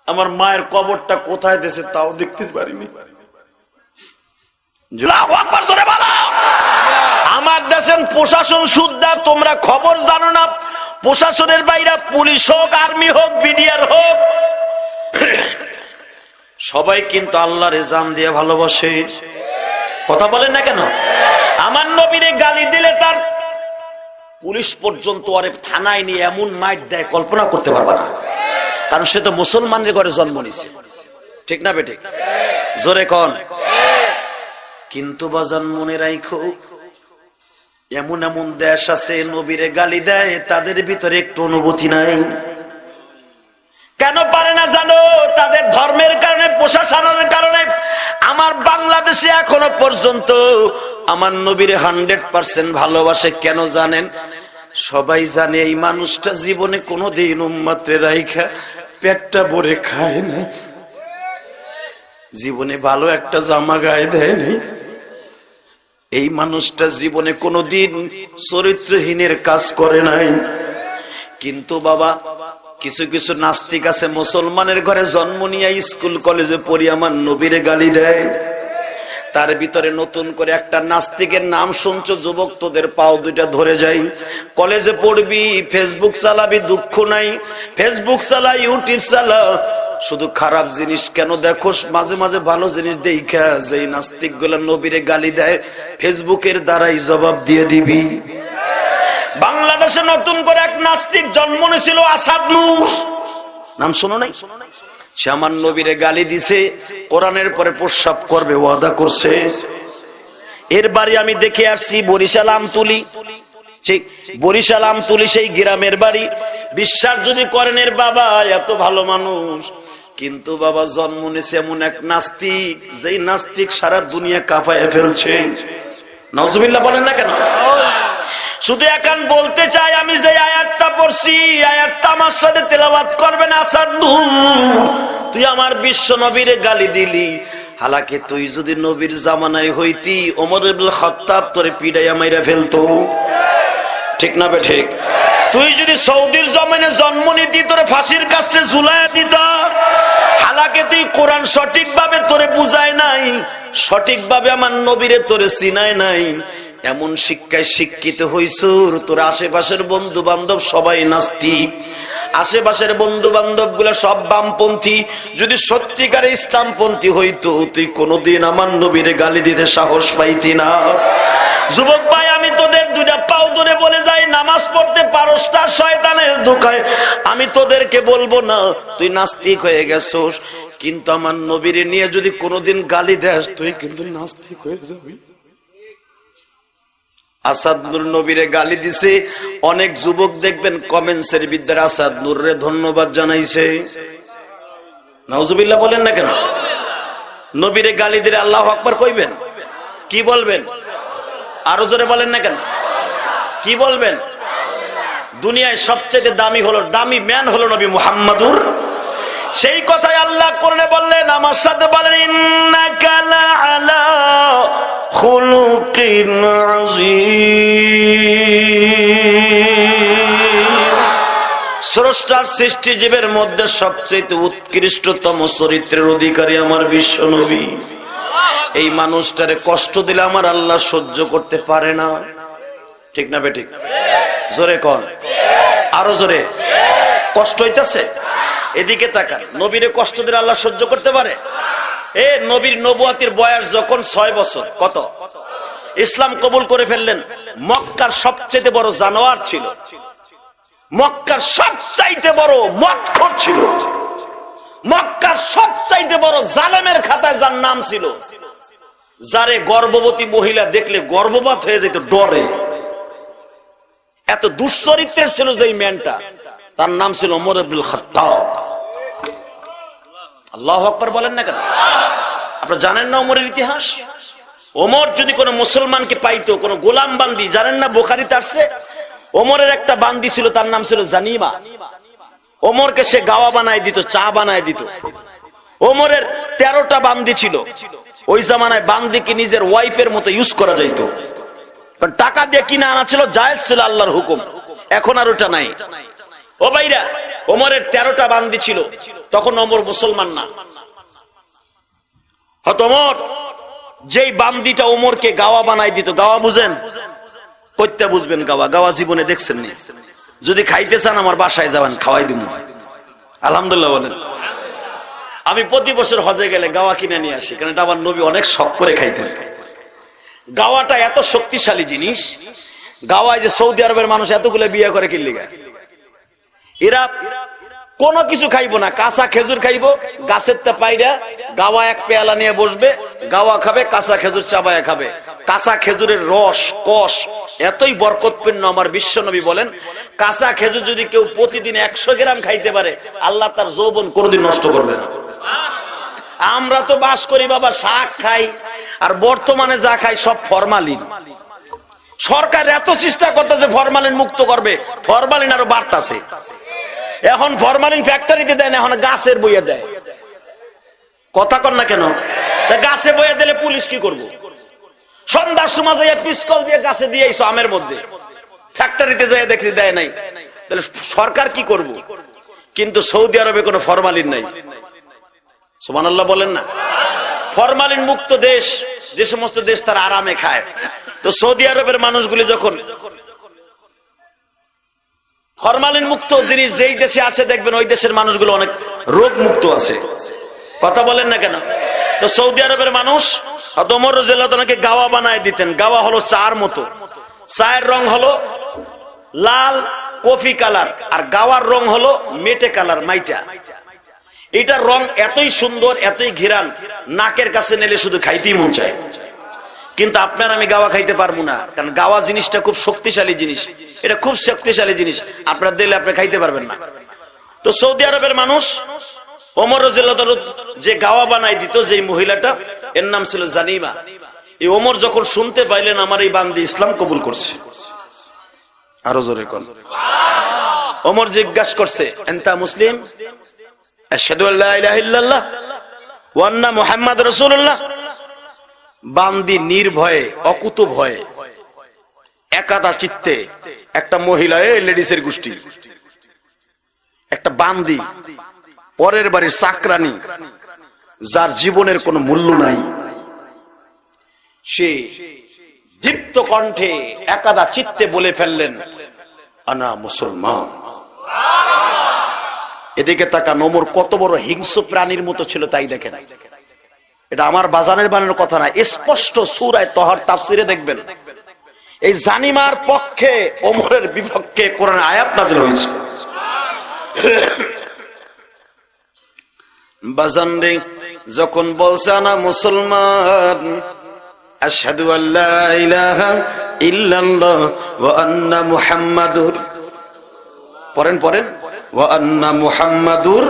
আমার মায়ের কবরটা কোথায় দেশে তাও দেখতে পারিনি। আমার দেশের প্রশাসন সুদ্ধা, তোমরা খবর জানো না, প্রশাসনের বাইরে পুলিশ হোক, আর্মি হোক, বিডিআর হোক, সবাই কিন্তু আল্লাহর জান দিয়ে ভালোবাসে। কথা বলেন না কেন? আমার নবীরে গালি দিলে তার পুলিশ পর্যন্ত আরে থানায় নিয়ে এমন মাইট দেয় কল্পনা করতে পারবা না, কারণ সে তো মুসলমানদের ঘরে জন্ম নিছে। ঠিক না বেঠিক? জোরে কন। কিন্তু বাজান মনে রাখো, এমন এমন দেশ আছে নবীরে গালি দেয়, তাদের ভিতরে একটু অনুভূতি নাই। কেন পারে না জানো? তাদের ধর্মের কারণে, প্রশাসনের কারণে। আমার বাংলাদেশে এখনো পর্যন্ত আমার নবীরে 100% ভালোবাসে। কেন জানেন? সবাই জানে এই মানুষটা জীবনে কোনোদিন উম্মতে রাইখা পেটটা ভরে খায় না, জীবনে ভালো একটা জামা গায়ে দেয় নাই, এই মানুষটা জীবনে কোনোদিন চরিত্রহীনের কাজ করে নাই। কিন্তু বাবা কিছু কিছু নাস্তিক আছে, মুসলমানের ঘরে জন্ম নিয়ে স্কুল কলেজে পড়ি আমার নবীরে গালি দেয়। তার ভিতরে নতুন করে একটা নাস্তিকের নাম শুনছো, যুবক তোদের পাও দুইটা ধরে যাই। কলেজে পড়বি, ফেসবুক চালাবি, দুঃখ নাই, ফেসবুক চালা, ইউটিউব চালা, শুধু খারাপ জিনিস কেন দেখোস? মাঝে মাঝে ভালো জিনিস দেখা। যেই নাস্তিক গুলা নবীরে গালি দেয়, ফেসবুকের দ্বারাই জবাব দিয়ে দিবি। বাংলাদেশে নতুন করে এক নাস্তিক জন্ম নিয়েছিল, আসাদ নূর, নাম শোনো নাই? সে আমার নবীরে গালি দিছে, কোরআনের পরে প্রস্রাব করবে ওয়াদা করছে। এর বাড়ি আমি দেখে আসছি বরিশাল আমতুলি, সেই বরিশাল আমতুলি সেই গ্রামের বাড়ি। বিশ্বাস যদি করেন এর বাবা এত ভালো মানুষ, কিন্তু বাবা জন্ম নিয়েছে এমন এক নাস্তিক, যেই নাস্তিক সারা দুনিয়া কাঁপায় ফেলছে। নাউজুবিল্লাহ বলেন না কেন? শুধু এখন বলতে চাই, আমি যে আয়াতটা পড়ছি, আয়াতটা আমার সাথে তেলাওয়াত করবেন। আসাদ নূর, তুই আমার বিশ্ব নবীরে গালি দিলি, হালাকি তুই যদি নবীর জামানায় হইতি, ওমর ইবনে খাত্তাব তোরে পিড়াইয়া মাইরা ফেলতো। ঠিক না বে ঠিক? তুই যদি সৌদির জমিনে জন্ম নিতি, তোরে ফাঁসির কাস্টে ঝুলাইয়া দিত। হালাকি তুই কোরআন সঠিকভাবে তোরে বুঝায় নাই, সঠিকভাবে আমার নবীরে তোরে চিনায় নাই, এমন শিক্ষায় শিক্ষিত হইছুর, তোর আশেপাশের বন্ধু বান্ধব সবাই নাস্তিক, আশেপাশের বন্ধু বান্ধব গুলা সব বামপন্থী। যদি সত্যিকার ইসলামপন্থী হইতো, তুই কোনদিন আমার নবীরে গালি দিতে সাহস পাইতি না। যুবক ভাই, আমি তোদের দুইটা পাও ধরে বলে যাই, নামাজ পড়তে পারোস না শয়তানের ধোঁকায়। আমি তোদেরকে বলবো না তুই নাস্তিক হয়ে গেছোস, কিন্তু আমার নবীরে নিয়ে যদি কোনোদিন গালি দেস, তুই কিন্তু নাস্তিক হয়ে যাবি। আসাদ নূর নবীরে গালি দিছে, অনেক যুবক দেখবেন কমেন্টসের ভিতরে আসাদ নূরে ধন্যবাদ জানাইছে। নাউজুবিল্লাহ বলেন না কেন? নবীরে গালি দিলে আল্লাহু আকবার কইবেন, কি বলবেন? আরো জোরে বলেন না কেন? কি বলবেন? দুনিয়ায় সবচেয়ে দামি হলো, দামি ম্যান হলো নবী মুহাম্মাদুর। সেই কথাই আল্লাহ কোরআনে বললেন, আমার সাথে বলেন, ইন্নাকা লাআলা খুলুকিন আযীম। স্রষ্টার সৃষ্টি জীবের মধ্যে সবচেয়ে উৎকৃষ্টতম চরিত্রের অধিকারী আমার বিশ্ব নবী। এই মানুষটারে কষ্ট দিলে আমার আল্লাহ সহ্য করতে পারে না, ঠিক না বেঠিক? জোরে কর, আরো জোরে। কষ্ট হইতাছে? এদিকে তাকান, নবীরে কষ্ট দিলে আল্লাহ সহ্য করতে পারে? নবীর নবুয়াতির বয়স যখন 6 বছর, কত? ইসলাম কবুল করে ফেললেন। মক্কার সবচেয়ে বড় জানোয়ার ছিল, মক্কার সবচাইতে বড় মদখোর ছিল, মক্কার সবচাইতে বড় জালেমের খাতায় যার নাম ছিল, যারে গর্ভবতী মহিলা দেখলে গর্ভপাত হয়ে যেত ডরে, এত দুশ্চরিত্রের ছিল যেই ম্যানটা, তার নাম ছিল ওমর ইবনুল খাত্তাব। আল্লাহু আকবার বলেন না কেন? আপনারা জানেন না ওমরের ইতিহাস? ওমর যদি কোনো মুসলমানকে পাইতো, কোনো গোলাম বান্দি, জানেন না বুখারীতে আসছে, ওমরের একটা বান্দি ছিল, তার নাম ছিল জানিমা। ওমরকে সে গাওয়া বানায় দিত, চা বানায় দিত। ওমরের 13টা বান্দি ছিল। ওই জামানায় বান্দিকে নিজের ওয়াইফের মতো ইউজ করা যাইত, কারণ টাকা দিয়ে কিনে আনা ছিল, জায়েজ ছিল, আল্লাহর হুকুম। এখন আর ওটা নাই। ও ভাইরা, ওমরের 13টা বান্দি ছিল। তখন ওমর মুসলমান না। হয়তো ওমর যেই বান্দিটা ওমরকে গাওয়া বানায় দিত, গাওয়া বুঝেন? কইতে বুঝবেন গাওয়া? গাওয়া জীবনে দেখছেন নি? যদি খাইতে চান আমার বাসায় যাবেন, খাওয়াই দিব। আলহামদুলিল্লাহ বলেন। আমি প্রতি বছর হজে গেলে গাওয়া কিনে নিয়ে আসি, কারণ এটা আমার নবী অনেক শখ করে খাইতেন। গাওয়াটা এত শক্তিশালী জিনিস। গাওয়ায় যে সৌদি আরবের মানুষ এতগুলো বিয়ে করে কিনলে গায়, এরা কোনো কিছু খাইবো না, কাঁচা খেজুর খাইবো, গাছের তে পাইরা গাওয়া এক পেয়ালা নিয়ে বসবে, গাওয়া খাবে, কাঁচা খেজুর চাবায়া খাবে। কাঁচা খেজুরের রস কষ এতই বরকতপূর্ণ, আমার বিশ্ব নবী বলেন, কাঁচা খেজুর যদি কেউ প্রতিদিন 100 গ্রাম খাইতে পারে, আল্লাহ তার যৌবন কোনোদিন নষ্ট করবে না। আমরা তো বাস করি বাবা, শাক খাই, আর বর্তমানে যা খাই সব ফরমালিন। সরকার এত চেষ্টা করতেছে ফরমালিন মুক্ত করবে, ফরমালিন আরো বাড়তাছে। এখন ফরমালিন ফ্যাক্টরিতে দেয় না, এখন গাছের বইয়ে দেয়। কথা কর না কেন? গাছে বইয়ে দিলে পুলিশ কি করবো? সন্ধ্যার সময় যাই পিস্তল দিয়ে গাছে দিয়ে আইসো আমের মধ্যে, ফ্যাক্টরিতে যাই দেখি দেয় নাই, তাহলে সরকার কি করব? কিন্তু সৌদি আরবে কোনো ফরমালিন নাই। সুবহানাল্লাহ বলেন না? ফরমালিন মুক্ত দেশ, যে সমস্ত দেশ তারা আরামে খায়। তো সৌদি আরবের মানুষগুলি যখন ফরমালিন মুক্ত জিনিস যেই দেশে আসে, দেখবেন ওই দেশের মানুষগুলো অনেক রোগ মুক্ত আছে। কথা বলেন না কেন? তো সৌদি আরবের মানুষ ওমর রাদিয়াল্লাহু তাআলাকে গাওয়া বানায় দিতেন। গাওয়া হলো চার মতো, চায়ের রং হলো লাল কফি কালার, আর গাওয়ার রং হলো মেটে কালার, মাইটা। এটার রং এতই সুন্দর, এতই ঘিরান, নাকের কাছে নিলে শুধু খাইতেই মন চায়। কিন্তু আপনার আমি গাওয়া খাইতে পারবো না, কারণ গাওয়া জিনিসটা খুব শক্তিশালী জিনিস, এটা খুব শক্তিশালী জিনিস, আপনার দিলে আপনি খাইতে পারবেন না। তো সৌদি আরবের মানুষ ওমর রাদিয়াল্লাহু তাআলা যে গাওয়া বানাই দিত, যে মহিলাটা, এর নাম ছিল জানিমা। এই ওমর যখন শুনতে পাইলেন আমার এই বান্দি ইসলাম কবুল করছে, আরো জোরে কোন, ওমর জিজ্ঞাসা করছে, এনতা মুসলিম? আশহাদু আল্লা ইলাহা ইল্লাল্লাহ ওয়া আন্না মুহাম্মাদুর রাসূলুল্লাহ। বান্দি নির্ভয়ে, অকুত ভয়ে, একাদা চিত্তে, একটা মহিলা, লেডিসের গোষ্ঠী, একটা বান্দি, পরের বাড়ির চাকরানি, যার জীবনের কোনো মূল্য নাই, সে দীপ্ত কণ্ঠে একাদা চিত্তে বলে ফেললেন, আনা মুসলমান। এদিকে তাকান, ওমর কত বড় হিংস্র প্রাণীর মতো ছিল তাই দেখেন। এটা আমার বাজানের বানানোর কথা না, স্পষ্ট সূরা তাহার তাফসিরে দেখবেন, এই জানিমার পক্ষে ওমরের বিপক্ষে কোরআন আয়াত নাযিল হয়েছে। বাজান রে, যখন বলছে আনা মুসলমান, আশহাদু আল্লা ইলাহা ইল্লাল্লাহ ওয়া আন্না মুহাম্মাদুর, পড়েন ওয়া আন্না মুহাম্মাদুর।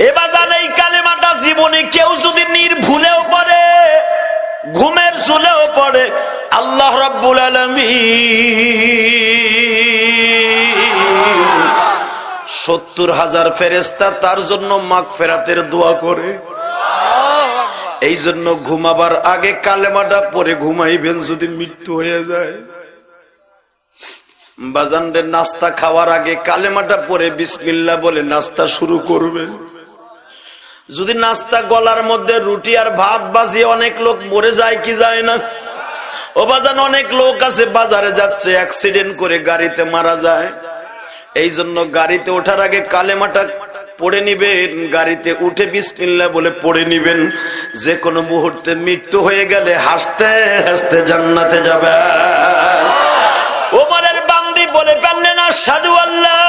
এবার জানেন এই কালেমাটা জীবনে কেউ যদি নির্ভুলেও পড়ে, ঘুমের চুলেও পড়ে, আল্লাহ রাব্বুল আলামিন 70,000 ফেরেশতা তার জন্য মাগফিরাতের দোয়া করে। এই জন্য ঘুমাবার আগে কালেমাটা পড়ে ঘুমাইবেন যদি মৃত্যু হয়ে যায়। বাজানরে নাস্তা খাওয়ার আগে কালেমাটা পড়ে বিসমিল্লাহ বলে নাস্তা শুরু করবেন। যদি নাস্তা গলার মধ্যে রুটি আর ভাত বাজিয়ে অনেক লোক মরে যায় কি যায় না? ও বাজান, অনেক লোক আছে বাজারে যাচ্ছে অ্যাক্সিডেন্ট করে গাড়িতে মারা যায়। এই জন্য গাড়িতে ওঠার আগে কালেমাটা পড়ে নিবেন, গাড়িতে উঠে বিসমিল্লাহ বলে পড়ে নিবেন। যে কোনো মুহূর্তে মৃত্যু হয়ে গেলে হাসতে হাসতে জান্নাতে যাবে। ওমরের বান্দি বলে ফেললেন আশহাদু আল্লা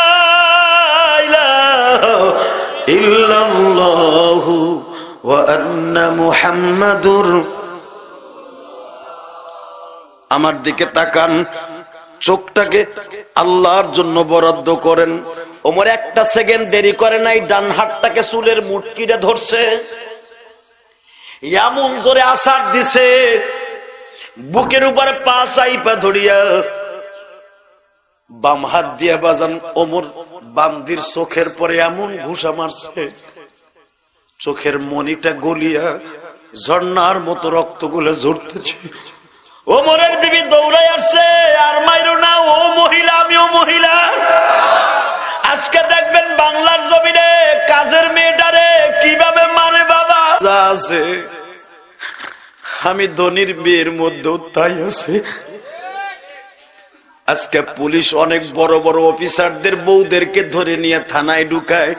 ইলাহা ইল্লাল্লাহু ওয়া আন্না মুহাম্মাদুর। আমার দিকে তাকান, চোখটাকে আল্লাহর জন্য বরাদ্দ করেন। ওমর একটা সেকেন্ড দেরি করে নাই, ডান হাতটাকে চুলের মুটকিটা ধরছে, এমন জোরে আছাড় দিছে, বুকের উপরে পা চাইপা ধরিয়া বাম হাত দিয়ে বাজান ওমর বান্দির চোখের পরে এমন ঘুষা মারছে, চোখের মনিটা গলিয়া ঝর্ণার মতো রক্ত গুলো ঝরতেছে। ওমরের বিবি দৌড়াই আসছে, আর মাইরো না, ও মহিলা আমিও মহিলা। আজকে দেখবেন বাংলার জমিনে কাজের মেয়েটারে কিভাবে মারে বাবা। যা আছে আমি ধনির বিয়ের মধ্যেও তাই আছে। আজকে পুলিশ অনেক বড় বড় অফিসারদের বউদেরকে ধরে নিয়ে থানায় ঢুকায়।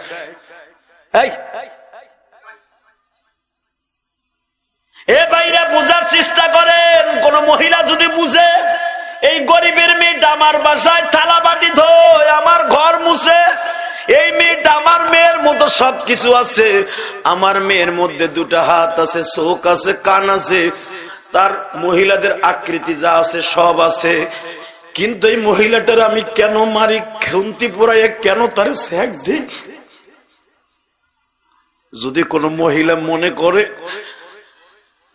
এ ভাইরা বুঝার চেষ্টা করেন, কোন মহিলা যদি বুঝে এই গরিবের মেয়েটা আমার বাসায় থালা বাটি ধোয়, আমার ঘর মুছে, এই মেয়েটা আমার মেয়ের মতো সবকিছু আছে, আমার মেয়ের মধ্যে দুটা হাত আছে, চোখ আছে, কান আছে, তার মহিলাদের আকৃতি যা আছে সব আছে, কিন্তু এই মহিলাটার আমি কেন মারি, খুন্তি পোড়াইয়া কেন তার সেক দিই? যদি কোনো মহিলা মনে করে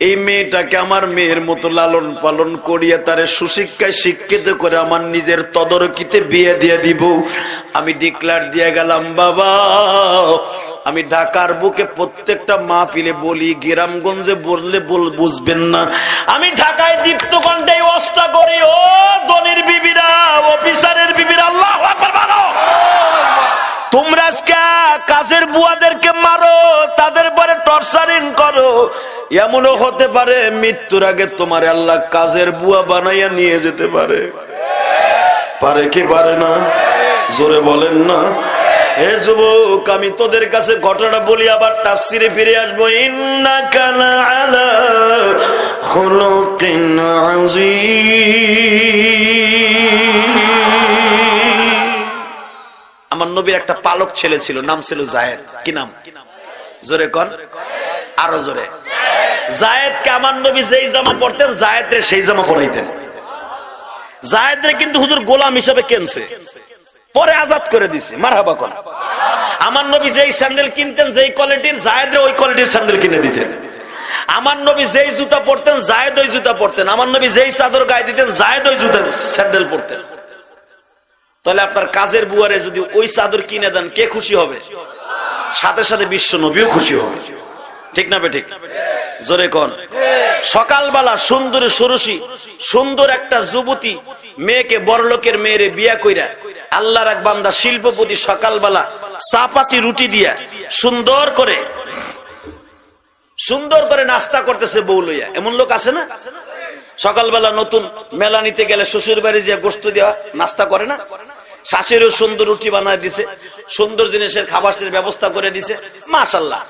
এই মেয়েটাকে আমার মেয়ের মতো লালন পালন করিয়া তারে সুশিক্ষায় শিক্ষিত করে আমার নিজের তদারকিতে বিয়ে দিয়ে দিব, আমি ডিক্লার দিয়ে গেলাম বাবা, আমি ঢাকার বুকে প্রত্যেকটা মাহফিলে বলি, গ্রামগঞ্জে বললে বুঝবেন না, আমি ঢাকায় দীপ্ত কণ্ঠে ওয়াজটা করি, ও ধনির বিবিরা, অফিসারের বিবিরা, আল্লাহু আকবার বলো। তোমরা আজকে কাজের বুয়াদেরকে মারো, তাদের পরে টর্চারিং করো, এমনও হতে পারে মৃত্যুর আগে তোমার আল্লাহ কাজের বুয়া বানাইয়া নিয়ে যেতে পারে। পারে কি পারে না? জোরে বলেন না। হে যুবক, আমি তোদের কাছে ঘটনাটা বলি, আবার তাফসিরে ফিরে আসবো। ইন্নাকা লাআলা খুলুকিন আযীম। আমার নবীর একটা পালক ছেলে ছিল, নাম ছিল জায়েদ। কি নাম? জোরে কর, আরো জোরে। জায়েদকে আমার নবী যেই জামা পরতেন, জায়েদরে সেই জামা পরাইতেন। জায়েদরে কিন্তু হুজুর গোলাম হিসেবে কিনছে, পরে আজাদ করে দিছে। মারহাবা কোন। আমার নবী যেই স্যান্ডেল কিনতেন, যেই কোয়ালিটির, জায়েদরে ওই কোয়ালিটির স্যান্ডেল কিনে দিতেন। আমার নবী যেই জুতা পরতেন, জায়েদ ওই জুতা পরতেন। আমার নবী যেই চাদর গায়ে দিতেন, জায়েদ ওই জুতা স্যান্ডেল পরতেন। তাহলে আপনার কাজের বুয়ারে যদি ওই চাদর কিনে দেন, কে খুশি হবে? সাথে সাথে বিশ্ব নবীও খুশি হবে। ঠিক না বেঠিক? জোরে কোন। সকালবেলা সুন্দরী সুরসী সুন্দর একটা যুবতী মেয়েকে, বড়লোকের মেয়েরে বিয়া কইরা আল্লাহর এক বান্দা শিল্পপতি সকালবেলা চাপাতি রুটি দিয়া সুন্দর করে নাস্তা করতেছে বউ লইয়া। এমন লোক আছে না? সকালবেলা নতুন মেলা নিতে গেলে শ্বশুর বাড়ি যে গোস্ত দেওয়া নাস্তা করে না, শাশুড়িও সুন্দর রুটি বানায় দিছে, সুন্দর জিনিসের খাবারের ব্যবস্থা করে দিছে, মাশাআল্লাহ।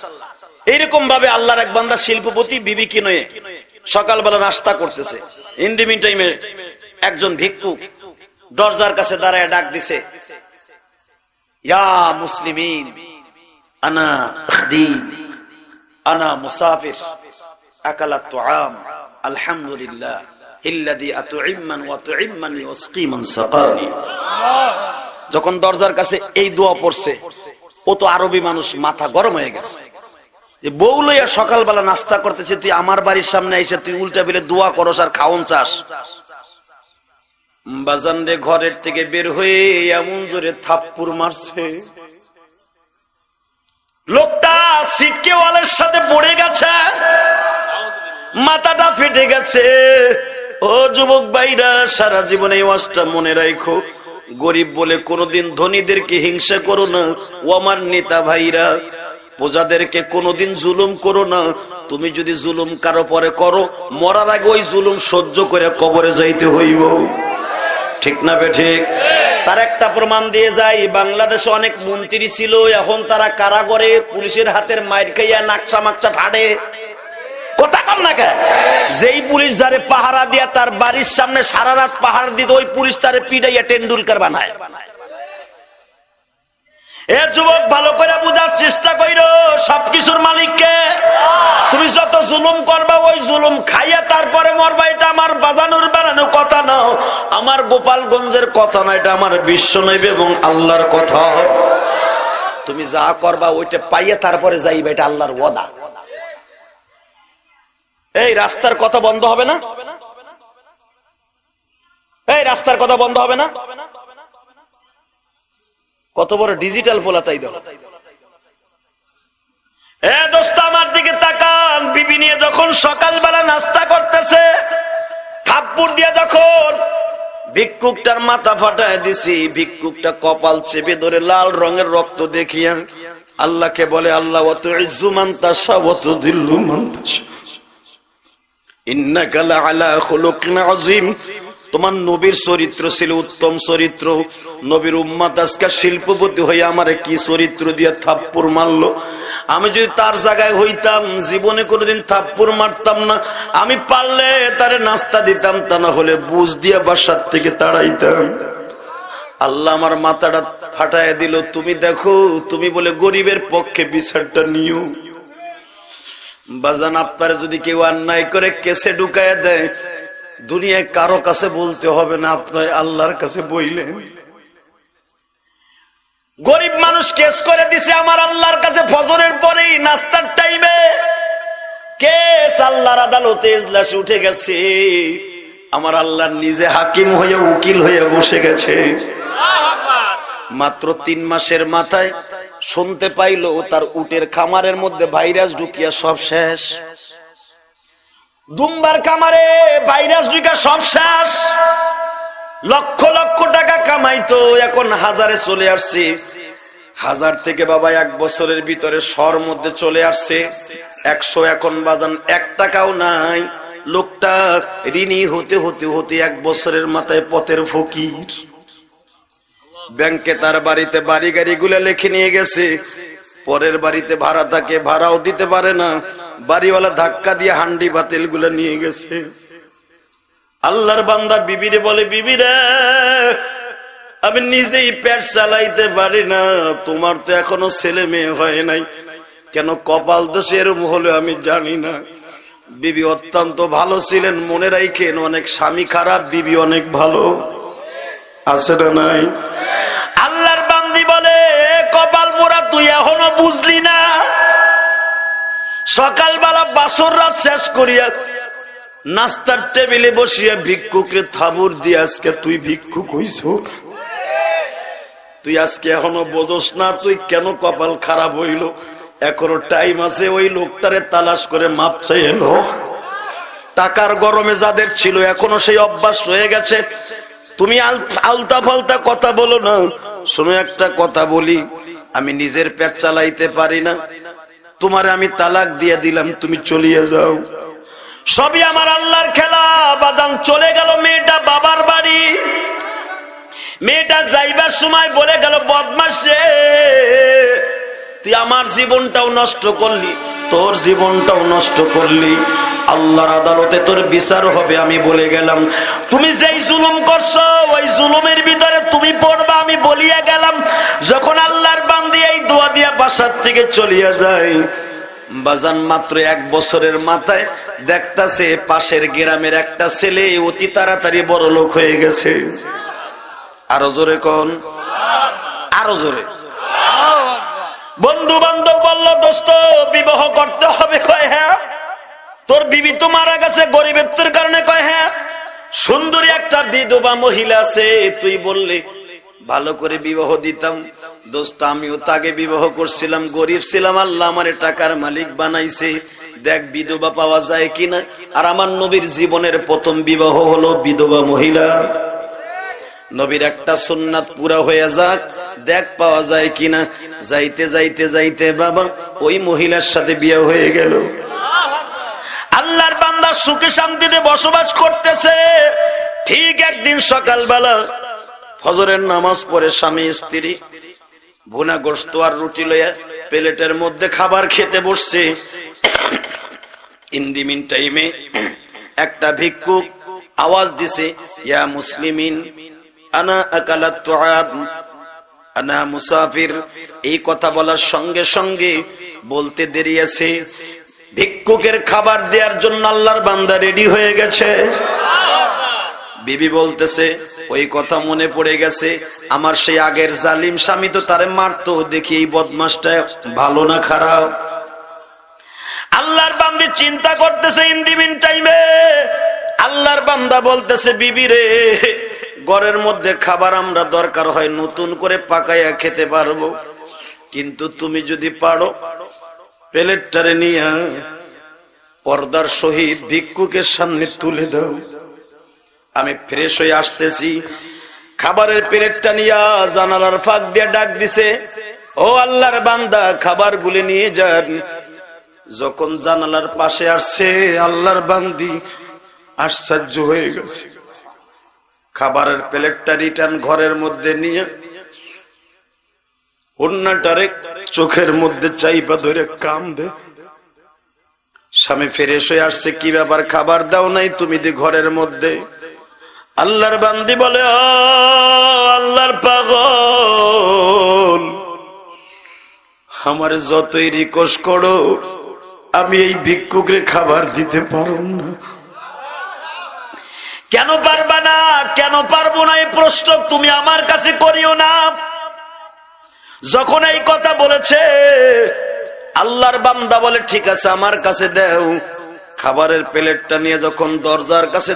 এইরকম ভাবে আল্লাহর এক বান্দা শিল্পপতি বিবি কি নয় সকালবেলা নাস্তা করতেছে। ইন দি মিন টাইমে একজন ভিক্ষুক দরজার কাছে দাঁড়ায় ডাক দিছে, ইয়া মুসলিমিন আনা খাদিম আনা মুসাফির আকালাত তুআম আলহামদুলিল্লাহ ইল্লাযী আতুইম্মান ওয়া তুইম্মানি ওয়াসকিমান সাকানি। যখন দরজার কাছে এই দোয়া পড়ছে, ও তো আরবি মানুষ, মাথা গরম হয়ে গেছে। যে বউ লইয়া সকালবেলা নাস্তা করতেছে, তুই আমার বাড়ির সামনে এসে তুই উল্টা বিলে দোয়া করস আর খাওন চাস। বাজান রে, ঘরের থেকে বের হয়ে এমন জোরে থাপ্পড় মারছে, লোকটা সিটকে ওয়ালের সাথে পড়ে গেছে, মাথাটা ফেটে গেছে। ও যুবক ভাইরা, সারা জীবনে এই ওয়াজটা মনে রাখো, গরিব বলে কোনোদিন ধনীদেরকে হিংসা করো না। ও আমার নেতা ভাইরা, প্রজাদেরকে কোনোদিন জুলুম করো না। তুমি যদি জুলুম কারো পরে করো, মরার আগে ওই জুলুম সহ্য করে কবরে যাইতে হইব, ঠিক না বে ঠিক? তার একটা প্রমাণ দিয়ে যাই, বাংলাদেশে অনেক মন্ত্রী ছিল, এখন তারা কারাগারে পুলিশের হাতের মাইর খাইয়া নাকশা মাকশা ফাড়ে। কথা কম না কে? যেই পুলিশ যারে পাহারা দিয়া তার বাড়ির সামনে সারা রাত পাহারা দিত, ওই পুলিশ তারে পিটাইয়া টেন্ডুলকার বানায়। এ যুবক, ভালো করে বুঝার চেষ্টা কইরো, সবকিছুর মালিককে। তুমি যত জুলুম করবা ওই জুলুম খাইয়া তারপরে মরবা, এটা আমার বাজানোর বানানো কথা না, আমার গোপালগঞ্জের কথা না, এটা আমার বিশ্বনবী এবং আল্লাহর কথা। তুমি যা করবা ওইটা পাইয়া তারপরে যাইবা, এটা আল্লাহর ওয়াদা। এই রাস্তার কথা বন্ধ হবে না, এই রাস্তার কথা বন্ধ হবে না। কত বড় ডিজিটাল পোলা, তাই দাও। এ দোস্ত, আমার দিকে তাকান। বিবি নিয়ে যখন সকালবেলা নাস্তা করতেছে, থাপ্পড় দিয়ে যখন ভিক্ষুকটার মাথা ফাটায় দিছি, ভিক্ষুকটা কপাল চেপে ধরে লাল রঙের রক্ত দেখিয়া আল্লাহকে বলে, আল্লাহ ওয়া তুইজ্জু মান তাশা ওয়া তুযিল্লু মান তাশা ইন্নাকা লাআলা খুলুকিন আযীম। তোমার নবীর চরিত্র ছিল উত্তম চরিত্র, নবীর উম্মত আজকে শিল্পপতি হয়ে আমারে কি চরিত্র দিয়ে থাপ্পড় মারলো। আমি যদি তার জায়গায় হইতাম, জীবনে কোনোদিন থাপ্পড় মারতাম না। আমি পারলে তারে নাস্তা দিতাম, তা না হলে বুঝ দিয়া বাসার থেকে তাড়াইতাম। আল্লাহ আমার মাথাটা ফাটায় দিল। তুমি দেখো, তুমি বলে গরিবের পক্ষে বিচারটা নিও। বাজান, আপনার যদি কেউ অন্যায় করে কেসে ঢুকায় দেয়, দুনিয়ায় কারো কাছে বলতে হবে না, আপনার আল্লাহর কাছে বইলেন। গরিব মানুষ কেস করে দিছে আমার আল্লাহর কাছে ফজরের পরেই নাস্তার টাইমে, কেস আল্লাহর আদালতে ইজলাসে উঠে গেছে। আমার আল্লাহ নিজে হাকিম হয়ে উকিল হয়ে বসে গেছে। মাত্র 3 মাসের মাথায় শুনতে পাইল তার উটের খামারের মধ্যে ভাইরাস ঢুকিয়া সব শেষ। দুম্বার খামারে ভাইরাস ঢুকিয়া সব শেষ। লক্ষ লক্ষ টাকা কামাইতো, এখন হাজারে চলে আসছে। 1000 থেকে বাবা 1 বছরের ভিতরে 100 মধ্যে চলে আসছে 100। এখন বাজান 1 টাকাও নাই। লোকটা ঋণী হতে হতে হতে 1 বছরের মাথায় পথের ফকির। ব্যাংকে তার বাড়িতে বাড়ি গাড়ি গুলা লিখে নিয়ে গেছে, পরের বাড়িতে ভাড়া থাকে, ভাড়াও দিতে পারে না। বাড়িওয়ালা ধাক্কা দিয়ে হান্ডি বাতিল গুলা নিয়ে গেছে। আল্লাহর বান্দা বিবিরে বলে, বিবিরে আমি নিজেই পেট চালাইতে পারি না, তোমার তো এখনো ছেলে মেয়ে হয় নাই, কেন কপাল দোষ এরকম হলো আমি জানি না। বিবি অত্যন্ত ভালো ছিলেন, মনে রাখেন, অনেক স্বামী খারাপ, বিবি অনেক ভালো আছে না নাই? আল্লাহর বান্দি বলে, কপাল মোরা তুই এখনো বুঝলি না? সকালবেলা বাসর রাত শেষ করিয়া নাস্তার টেবিলে বসিয়া ভিক্ষুকরে থাবুর দিয়ে আজকে তুই ভিক্ষুক হইছ। তুই আজকে এখনো বোঝস না তুই কেন কপাল খারাপ হইল। এখনো টাইম আছে, ওই লোকটারে তালাশ করে মাপ চাই এলো। টাকার গরমে যাদের ছিল এখনো সেই অভ্যাস রয়ে গেছে। তুমি আলতা ফালতা কথা বলো না। শোনো, একটা কথা বলি, আমি নিজের পেট চালাইতে পারি না, তোমারে আমি তালাক দিয়ে দিলাম, তুমি চলিয়ে যাও। সবই আমার আল্লাহর খেলা। বাদাম চলে গেল মেয়েটা বাবার বাড়ি। মেয়েটা যাইবার সময় বলে গেল, বদমাশ রে, তুই আমার জীবনটাও নষ্ট করলি, তোর জীবনটাও নষ্ট করলি, আল্লাহর আদালতে তোর বিচার হবে। আমি বলে গেলাম, তুমি যেই জুলুম করছো ওই জুলুমের ভিতরে তুমি পড়বা, আমি বলিয়া গেলাম। যখন আল্লাহর বান্দি এই দোয়া দিয়া বাসার থেকে চলিয়া যায়, বাজান মাত্র 1 বছরের মাথায় দেখতাছে পাশের গ্রামের একটা ছেলে অতি তাড়াতাড়ি বড় লোক হয়ে গেছে। আরো জোরে কোন, আরো জোরে। বন্ধু বান্ধব বলল দোস্ত বিবাহ করতে হবে, কয় হ্যাঁ। তোর বিবি তো মারা গেছে গরিবের কারণে, কয় হ্যাঁ। সুন্দরী একটা বিধবা মহিলা আছে, তুই বললি ভালো করে বিবাহ দিতাম। দোস্ত আমিও তাকে বিবাহ করছিলাম, গরিব ছিলাম, আল্লাহ আমারে টাকার মালিক বানাইছে, দেখ বিধবা পাওয়া যায় কিনা। আর আমার নবীর জীবনের প্রথম বিবাহ হলো বিধবা মহিলা। নবীর একটা সুন্নাত পুরা হয়ে যাক, দেখ পাওয়া যায় কিনা। যাইতে যাইতে যাইতে বাবা ওই মহিলার সাথে বিয়ে হয়ে গেল। আল্লাহর বান্দা সুখে শান্তিতে বসবাস করতেছে। ঠিক একদিন সকালবেলা ফজরের নামাজ পড়ে স্বামী স্ত্রী ভুনা গোশত আর রুটি লইয়া প্লেটের মধ্যে খাবার খেতে বসছে। ইন দি মিন টাইমে একটা ভিক্ষুক আওয়াজ দিছে, ইয়া মুসলিমিন আনা আকালাত তুআব আনা মুসাফির। এই কথা বলার সঙ্গে সঙ্গে বলতে দেরি আছে, ভিক্ষুকের খাবার দেওয়ার জন্য আল্লাহর বান্দা রেডি হয়ে গেছে। বিবি বলতেছে ওই কথা মনে পড়ে গেছে, আমার সেই আগের জালিম স্বামী তো তারে মারতো, দেখি এই বদমাশটা ভালো না খারাপ। আল্লাহর বান্দা চিন্তা করতেছে। ইন দি মিন টাইমে আল্লাহর বান্দা বলতেছে, বিবি রে, ঘরের মধ্যে খাবার আমরা দরকার হয় নতুন করে পাকাইয়া খেতে পারবো, কিন্তু তুমি যদি পারো প্লেটটারে নিয়ে পর্দার সহিত ভিক্ষুকের সামনে তুলে দাও, আমি ফ্রেশ হয়ে আসতেছি। খাবারের প্লেটটা নিয়ে জানালার ফাঁক দিয়ে ডাক দিছে, ও আল্লাহর বান্দা খাবার গুলি নিয়ে যান। যখন জানালার পাশে আসছে আল্লাহর বান্দি আশ্চর্য হয়ে গেছে। খাবারের প্লেটটা রিটার্ন ঘরের মধ্যে নিয়ে অন্যটারে চোখের মধ্যে চাইপা ধরে কাম দে। স্বামী ফ্রেশ হয়ে আসছে, কি ব্যাপার খাবার দাও নাই তুমি দি ঘরের মধ্যে? আল্লাহর বান্দি বলে, ও আল্লাহর পাগল, আমারে যতই রিকোয়েস্ট করো আমি এই ভিক্ষুকরে খাবার দিতে পারব না। কেন পারবা না? কেন পারবো না এই প্রশ্ন তুমি আমার কাছে করিও না। যখন এই কথা বলেছে আল্লাহর বান্দা বলে, ঠিক আছে আমার কাছে দাও। খাবারের প্লেটটা নিয়ে যখন দরজার কাছে